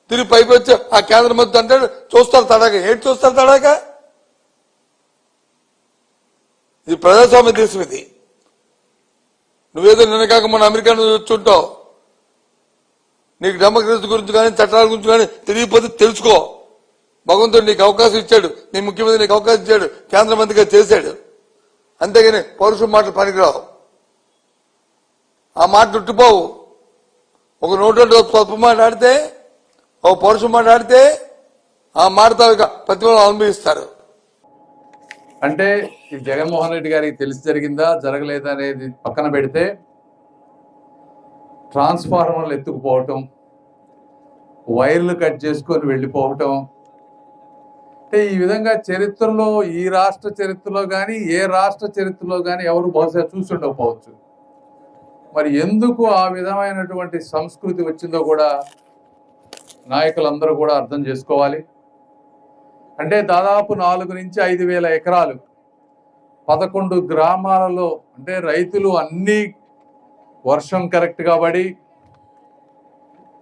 తిరిగి పైకి వచ్చి ఆ కేంద్ర మంత్రి అంటాడు చూస్తారు తడాక. ఏంటి చూస్తారు తడాక? ఇది ప్రజాస్వామ్య దేశం. ఇది నువ్వేదో నిన్న కాక మన అమెరికా వచ్చుంటావు. నీకు డెమోక్రసీ గురించి కానీ చట్టాల గురించి కానీ తెలియకపోతే తెలుసుకో. భగవంతుడు నీకు అవకాశం ఇచ్చాడు, నీ ముఖ్యమంత్రి నీకు అవకాశం ఇచ్చాడు, కేంద్ర మంత్రిగా చేశాడు. అంతేగాని పౌరుషం మాటలు పనికిరావు. ఆ మాట చుట్టుపోవు. ఒక నోట్లో స్వల్ప మాట ఆడితే, ఒక పౌరుషం మాట ఆడితే ఆ మాటతో ప్రతిఫలం అనుభవిస్తారు. అంటే ఈ జగన్మోహన్ రెడ్డి గారికి తెలిసి జరిగిందా జరగలేదా అనేది పక్కన పెడితే, ట్రాన్స్ఫార్మర్లు ఎత్తుకుపోవటం, వైర్లు కట్ చేసుకొని వెళ్ళిపోవటం, అంటే ఈ విధంగా చరిత్రలో, ఈ రాష్ట్ర చరిత్రలో కానీ ఏ రాష్ట్ర చరిత్రలో కానీ ఎవరు బహుశా చూస్తుండకపోవచ్చు. మరి ఎందుకు ఆ విధమైనటువంటి సంస్కృతి వచ్చిందో కూడా నాయకులందరూ కూడా అర్థం చేసుకోవాలి. అంటే దాదాపు 4 నుంచి 5,000 ఎకరాలు 11 గ్రామాలలో, అంటే రైతులు అన్నీ వర్షం కరెక్ట్గా పడి,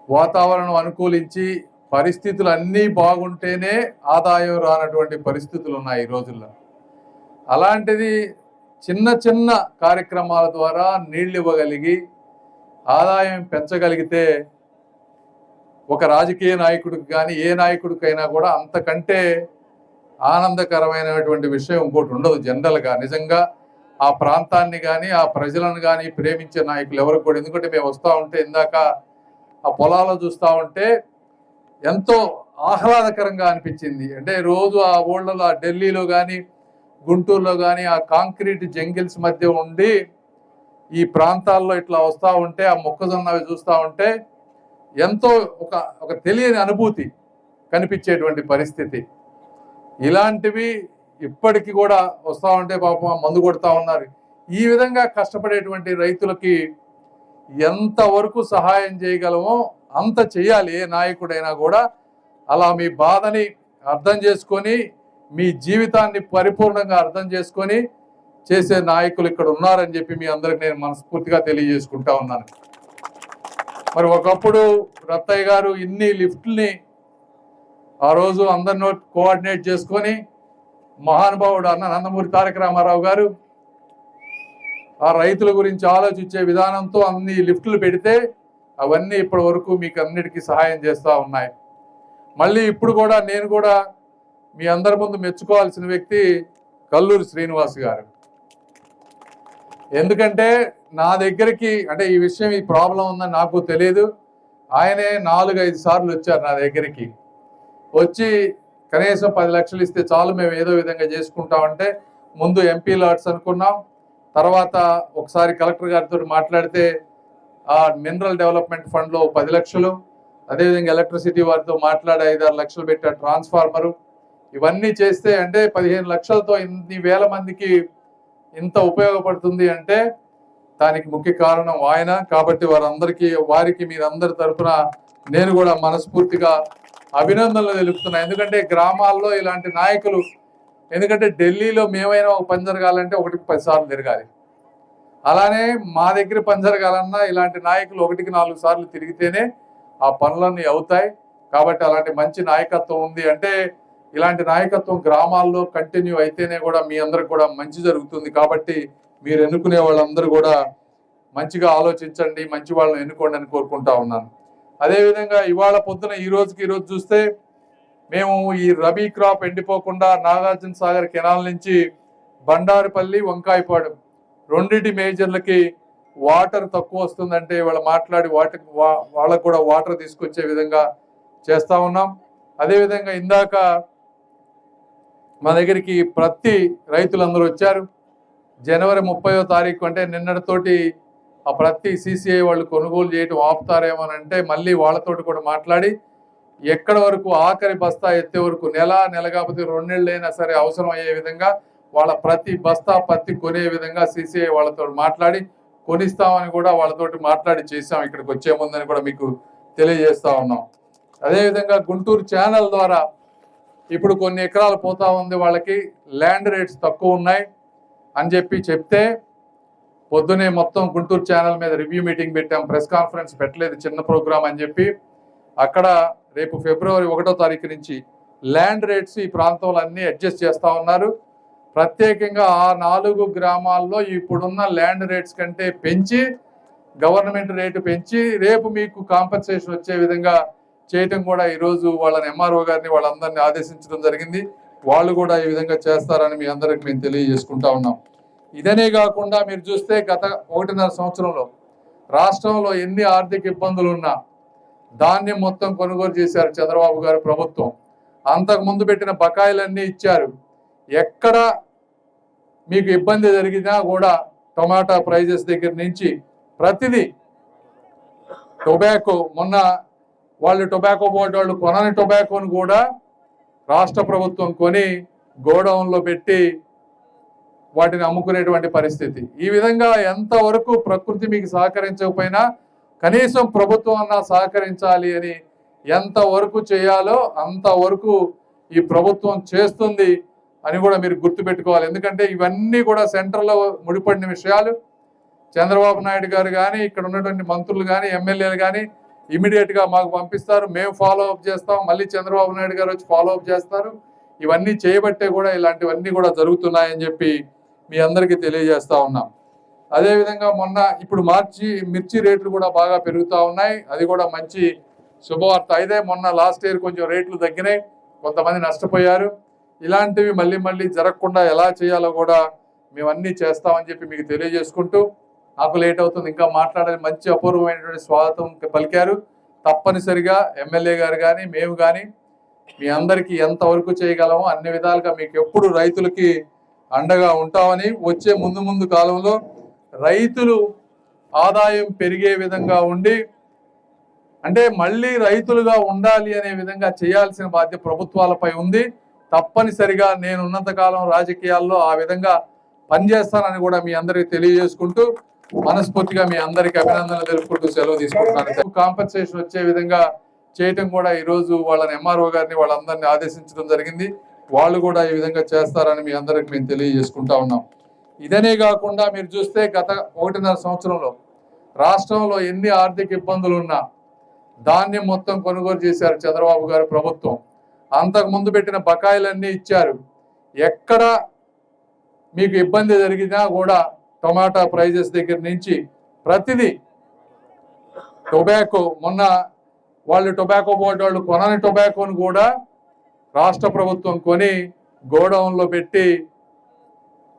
వాతావరణం అనుకూలించి, పరిస్థితులు అన్నీ బాగుంటేనే ఆదాయం రానటువంటి పరిస్థితులు ఉన్నాయి ఈ రోజుల్లో. అలాంటిది చిన్న చిన్న కార్యక్రమాల ద్వారా నీళ్ళు ఇవ్వగలిగి ఆదాయం పెంచగలిగితే ఒక రాజకీయ నాయకుడికి కానీ ఏ నాయకుడికైనా కూడా అంతకంటే ఆనందకరమైనటువంటి విషయం ఇంకోటి ఉండదు జనరల్గా. నిజంగా ఆ ప్రాంతాన్ని కానీ ఆ ప్రజలను కానీ ప్రేమించే నాయకులు ఎవరికి కూడా. ఎందుకంటే మేము వస్తూ ఉంటే ఇందాక ఆ పొలాలు చూస్తూ ఉంటే ఎంతో ఆహ్లాదకరంగా అనిపించింది. అంటే రోజు ఆ ఊళ్ళలో, ఆ ఢిల్లీలో కానీ గుంటూరులో కానీ ఆ కాంక్రీట్ జంగిల్స్ మధ్య ఉండి ఈ ప్రాంతాల్లో ఇట్లా వస్తూ ఉంటే, ఆ మొక్కజొన్నవి చూస్తూ ఉంటే ఎంతో ఒక తెలియని అనుభూతి కనిపించేటువంటి పరిస్థితి. ఇలాంటివి ఇప్పటికీ కూడా వస్తూ ఉంటే పాపం మందు కొడతా ఉన్నారు. ఈ విధంగా కష్టపడేటువంటి రైతులకి ఎంతవరకు సహాయం చేయగలమో అంత చేయాలి ఏ నాయకుడైనా కూడా. అలా మీ బాధని అర్థం చేసుకొని, మీ జీవితాన్ని పరిపూర్ణంగా అర్థం చేసుకొని చేసే నాయకులు ఇక్కడ ఉన్నారని చెప్పి మీ అందరికి నేను మనస్ఫూర్తిగా తెలియజేసుకుంటా ఉన్నాను. మరి ఒకప్పుడు రత్తయ్య గారు ఇన్ని లిఫ్ట్ని ఆ రోజు అందరినో కోఆర్డినేట్ చేసుకొని, మహానుభావుడు అన్న నందమూరి తారక రామారావు గారు ఆ రైతుల గురించి ఆలోచించే విధానంతో అన్ని లిఫ్ట్లు పెడితే అవన్నీ ఇప్పటి వరకు మీకు అన్నిటికీ సహాయం చేస్తూ ఉన్నాయి. మళ్ళీ ఇప్పుడు కూడా నేను కూడా మీ అందరి ముందు మెచ్చుకోవాల్సిన వ్యక్తి కల్లూరి శ్రీనివాస్ గారు. ఎందుకంటే నా దగ్గరికి, అంటే ఈ విషయం, ఈ ప్రాబ్లం ఉందని నాకు తెలియదు, ఆయనే 4-5 సార్లు వచ్చారు నా దగ్గరికి. వచ్చి కనీసం 10 లక్షలు ఇస్తే చాలు, మేము ఏదో విధంగా చేసుకుంటామంటే ముందు ఎంపీ లాట్స్ అనుకున్నాం. తర్వాత ఒకసారి కలెక్టర్ గారితో మాట్లాడితే ఆ మినరల్ డెవలప్మెంట్ ఫండ్లో 10 లక్షలు, అదేవిధంగా ఎలక్ట్రిసిటీ వారితో మాట్లాడి 5-6 లక్షలు పెట్టారు ట్రాన్స్ఫార్మరు. ఇవన్నీ చేస్తే అంటే 15 లక్షలతో ఇన్ని వేల మందికి ఇంత ఉపయోగపడుతుంది అంటే దానికి ముఖ్య కారణం ఆయన. కాబట్టి వారికి మీరందరి తరఫున నేను కూడా మనస్ఫూర్తిగా అభినందనలు తెలుపుతున్నాను. ఎందుకంటే గ్రామాల్లో ఇలాంటి నాయకులు, ఎందుకంటే ఢిల్లీలో మేమైనా ఒక పని జరగాలంటే 1కి 10 సార్లు తిరగాలి. అలానే మా దగ్గర పని జరగాలన్నా ఇలాంటి నాయకులు 1కి 4 సార్లు తిరిగితేనే ఆ పనులన్నీ అవుతాయి. కాబట్టి అలాంటి మంచి నాయకత్వం ఉంది. అంటే ఇలాంటి నాయకత్వం గ్రామాల్లో కంటిన్యూ అయితేనే కూడా మీ అందరికి కూడా మంచి జరుగుతుంది. కాబట్టి మీరు ఎన్నుకునే వాళ్ళందరూ కూడా మంచిగా ఆలోచించండి, మంచి వాళ్ళని ఎన్నుకోండి అని కోరుకుంటా ఉన్నాను. అదేవిధంగా ఇవాళ పొద్దున ఈ రోజు చూస్తే మేము ఈ రబీ క్రాప్ ఎండిపోకుండా నాగార్జున సాగర్ కెనాల్ నుంచి బండారుపల్లి, వంకాయపాడు రెండింటి మేజర్లకి వాటర్ తక్కువ వస్తుందంటే ఇవాళ మాట్లాడి వాళ్ళకు కూడా వాటర్ తీసుకొచ్చే విధంగా చేస్తా ఉన్నాం. అదేవిధంగా ఇందాక మా దగ్గరికి ప్రతి రైతులందరూ వచ్చారు. జనవరి 30వ తారీఖు అంటే నిన్నటితోటి ఆ ప్రతి CCI వాళ్ళు కొనుగోలు చేయడం ఆపుతారేమోనంటే మళ్ళీ వాళ్ళతోటి కూడా మాట్లాడి ఎక్కడ వరకు ఆఖరి బస్తా ఎత్తే వరకు నెల కాకపోతే 2 నెలలైనా సరే అవసరం అయ్యే విధంగా వాళ్ళ ప్రతి బస్తా పత్తి కొనే విధంగా CCI వాళ్ళతో మాట్లాడి కొనిస్తామని కూడా వాళ్ళతోటి మాట్లాడి చేసాం ఇక్కడికి వచ్చే ముందని కూడా మీకు తెలియజేస్తా ఉన్నాం. అదేవిధంగా గుంటూరు ఛానల్ ద్వారా ఇప్పుడు కొన్ని ఎకరాలు పోతా ఉంది, వాళ్ళకి ల్యాండ్ రేట్స్ తక్కువ ఉన్నాయి అని చెప్తే పొద్దునే మొత్తం గుంటూరు ఛానల్ మీద రివ్యూ మీటింగ్ పెట్టాం. ప్రెస్ కాన్ఫరెన్స్ పెట్టలేదు, చిన్న ప్రోగ్రామ్ అని చెప్పి. అక్కడ రేపు ఫిబ్రవరి 1వ తారీఖు నుంచి ల్యాండ్ రేట్స్ ఈ ప్రాంతంలో అన్ని అడ్జస్ట్ చేస్తా ఉన్నారు. ప్రత్యేకంగా ఆ 4 గ్రామాల్లో ఇప్పుడున్న ల్యాండ్ రేట్స్ కంటే పెంచి గవర్నమెంట్ రేటు పెంచి రేపు మీకు కాంపెన్సేషన్ వచ్చే విధంగా చేయటం కూడా ఈరోజు వాళ్ళని ఎంఆర్ఓ గారిని వాళ్ళందరినీ ఆదేశించడం జరిగింది. వాళ్ళు కూడా ఈ విధంగా చేస్తారని మీ అందరికి మేము తెలియజేసుకుంటా ఉన్నాం. ఇదనే కాకుండా మీరు చూస్తే గత 1.5 సంవత్సరంలో రాష్ట్రంలో ఎన్ని ఆర్థిక ఇబ్బందులు ఉన్నా ధాన్యం మొత్తం కొనుగోలు చేశారు చంద్రబాబు గారు ప్రభుత్వం. అంతకు ముందు పెట్టిన బకాయిలన్నీ ఇచ్చారు. ఎక్కడ మీకు ఇబ్బంది జరిగినా కూడా టొమాటో ప్రైజెస్ దగ్గర నుంచి ప్రతిదీ, టొబాకో మొన్న వాళ్ళు టొబాకో బోర్డు వాళ్ళు కొనని టొబాకోను కూడా రాష్ట్ర ప్రభుత్వం కొని గోడౌన్లో పెట్టి వాటిని అమ్ముకునేటువంటి పరిస్థితి. ఈ విధంగా ఎంతవరకు ప్రకృతి మీకు సహకరించకపోయినా కనీసం ప్రభుత్వం అన్నా సహకరించాలి అని ఎంతవరకు చేయాలో అంతవరకు ఈ ప్రభుత్వం చేస్తుంది అని కూడా మీరు గుర్తుపెట్టుకోవాలి. ఎందుకంటే ఇవన్నీ కూడా సెంటర్లో ముడిపడిన విషయాలు. చంద్రబాబు నాయుడు గారు కానీ ఇక్కడ ఉన్నటువంటి మంత్రులు కానీ ఎమ్మెల్యేలు కానీ ఇమీడియట్గా మాకు పంపిస్తారు, మేము ఫాలో అప్ చేస్తాం, మళ్ళీ చంద్రబాబు నాయుడు గారు వచ్చి ఫాలో అప్ చేస్తారు. ఇవన్నీ చేయబట్టే కూడా ఇలాంటివన్నీ కూడా జరుగుతున్నాయని చెప్పి మీ అందరికీ తెలియజేస్తా ఉన్నాం. అదేవిధంగా మొన్న ఇప్పుడు మిర్చి రేట్లు కూడా బాగా పెరుగుతూ ఉన్నాయి. అది కూడా మంచి శుభవార్త. అయితే మొన్న లాస్ట్ ఇయర్ కొంచెం రేట్లు తగ్గినాయి, కొంతమంది నష్టపోయారు. ఇలాంటివి మళ్ళీ మళ్ళీ జరగకుండా ఎలా చేయాలో కూడా మేము అన్నీ చేస్తామని చెప్పి మీకు తెలియజేసుకుంటూ, నాకు లేట్ అవుతుంది ఇంకా మాట్లాడాలి, మంచి అపూర్వమైనటువంటి స్వాగతం పలికారు. తప్పనిసరిగా ఎమ్మెల్యే గారు కానీ మేము కానీ మీ అందరికీ ఎంతవరకు చేయగలమో అన్ని విధాలుగా మీకు ఎప్పుడు రైతులకి అండగా ఉంటామని, వచ్చే ముందు కాలంలో రైతులు ఆదాయం పెరిగే విధంగా ఉండి, అంటే మళ్ళీ రైతులుగా ఉండాలి అనే విధంగా చేయాల్సిన బాధ్యత ప్రభుత్వాలపై ఉంది. తప్పనిసరిగా నేను ఉన్నంత కాలం రాజకీయాల్లో ఆ విధంగా పనిచేస్తానని కూడా మీ అందరికీ తెలియజేసుకుంటూ, మనస్ఫూర్తిగా మీ అందరికీ అభినందనలు తెలుపుకుంటూ సెలవు తీసుకుంటున్నాను. కాంపెన్సేషన్ వచ్చే విధంగా చేయటం కూడా ఈరోజు వాళ్ళని ఎంఆర్ఓ గారిని వాళ్ళందరినీ ఆదేశించడం జరిగింది. వాళ్ళు కూడా ఈ విధంగా చేస్తారని మీ అందరికి మేము తెలియజేసుకుంటా ఉన్నాం. ఇదనే కాకుండా మీరు చూస్తే గత 1.5 సంవత్సరంలో రాష్ట్రంలో ఎన్ని ఆర్థిక ఇబ్బందులు ఉన్నా ధాన్యం మొత్తం కొనుగోలు చేశారు చంద్రబాబు గారు ప్రభుత్వం. అంతకు ముందు పెట్టిన బకాయిలన్నీ ఇచ్చారు. ఎక్కడ మీకు ఇబ్బంది జరిగినా కూడా టొమాటో ప్రైజెస్ దగ్గర నుంచి ప్రతిదీ, టొబాకో మొన్న వాళ్ళు టొబాకో బోర్డు వాళ్ళు కొనని టొబాకోను కూడా రాష్ట్ర ప్రభుత్వం కొని గోడౌన్లో పెట్టి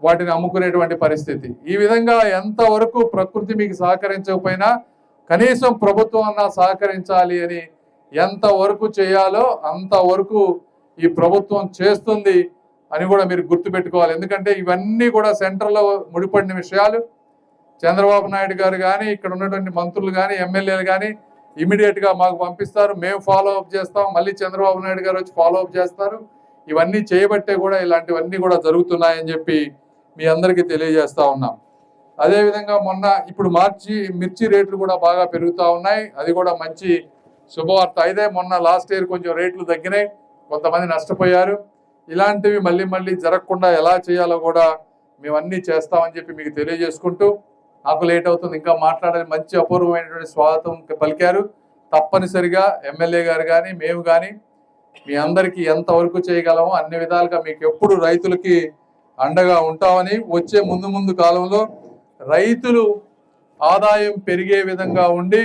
వాటిని అమ్ముకునేటువంటి పరిస్థితి. ఈ విధంగా ఎంతవరకు ప్రకృతి మీకు సహకరించకపోయినా కనీసం ప్రభుత్వం అన్నా సహకరించాలి అని ఎంతవరకు చేయాలో అంతవరకు ఈ ప్రభుత్వం చేస్తుంది అని కూడా మీరు గుర్తుపెట్టుకోవాలి. ఎందుకంటే ఇవన్నీ కూడా సెంటర్లో ముడిపడిన విషయాలు. చంద్రబాబు నాయుడు గారు కానీ ఇక్కడ ఉన్నటువంటి మంత్రులు కానీ ఎమ్మెల్యేలు కానీ ఇమీడియట్గా మాకు పంపిస్తారు, మేము ఫాలో అప్ చేస్తాం, మళ్ళీ చంద్రబాబు నాయుడు గారు వచ్చి ఫాలో అప్ చేస్తారు. ఇవన్నీ చేయబట్టే కూడా ఇలాంటివన్నీ కూడా జరుగుతున్నాయని చెప్పి మీ అందరికీ తెలియజేస్తా ఉన్నాం. అదేవిధంగా మొన్న ఇప్పుడు మిర్చి రేట్లు కూడా బాగా పెరుగుతూ ఉన్నాయి. అది కూడా మంచి శుభవార్త. అయితే మొన్న లాస్ట్ ఇయర్ కొంచెం రేట్లు తగ్గినాయి, కొంతమంది నష్టపోయారు. ఇలాంటివి మళ్ళీ మళ్ళీ జరగకుండా ఎలా చేయాలో కూడా మేము అన్నీ చేస్తామని చెప్పి మీకు తెలియజేసుకుంటూ, నాకు లేట్ అవుతుంది ఇంకా మాట్లాడాలి, మంచి అపూర్వమైనటువంటి స్వాగతం పలికారు. తప్పనిసరిగా ఎమ్మెల్యే గారు కానీ మేము కానీ మీ అందరికీ ఎంతవరకు చేయగలమో అన్ని విధాలుగా మీకు ఎప్పుడు రైతులకి అండగా ఉంటామని, వచ్చే ముందు కాలంలో రైతులు ఆదాయం పెరిగే విధంగా ఉండి,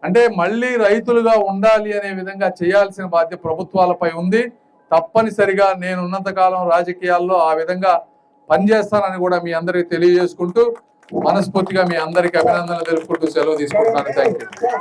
అంటే మళ్ళీ రైతులుగా ఉండాలి అనే విధంగా చేయాల్సిన బాధ్యత ప్రభుత్వాలపై ఉంది. తప్పనిసరిగా నేను ఉన్నంత కాలం రాజకీయాల్లో ఆ విధంగా పనిచేస్తానని కూడా మీ అందరికీ తెలియజేసుకుంటూ, మనస్ఫూర్తిగా మీ అందరికీ అభినందనలు తెలుపుకుంటూ సెలవు తీసుకుంటున్నాను. Thank you.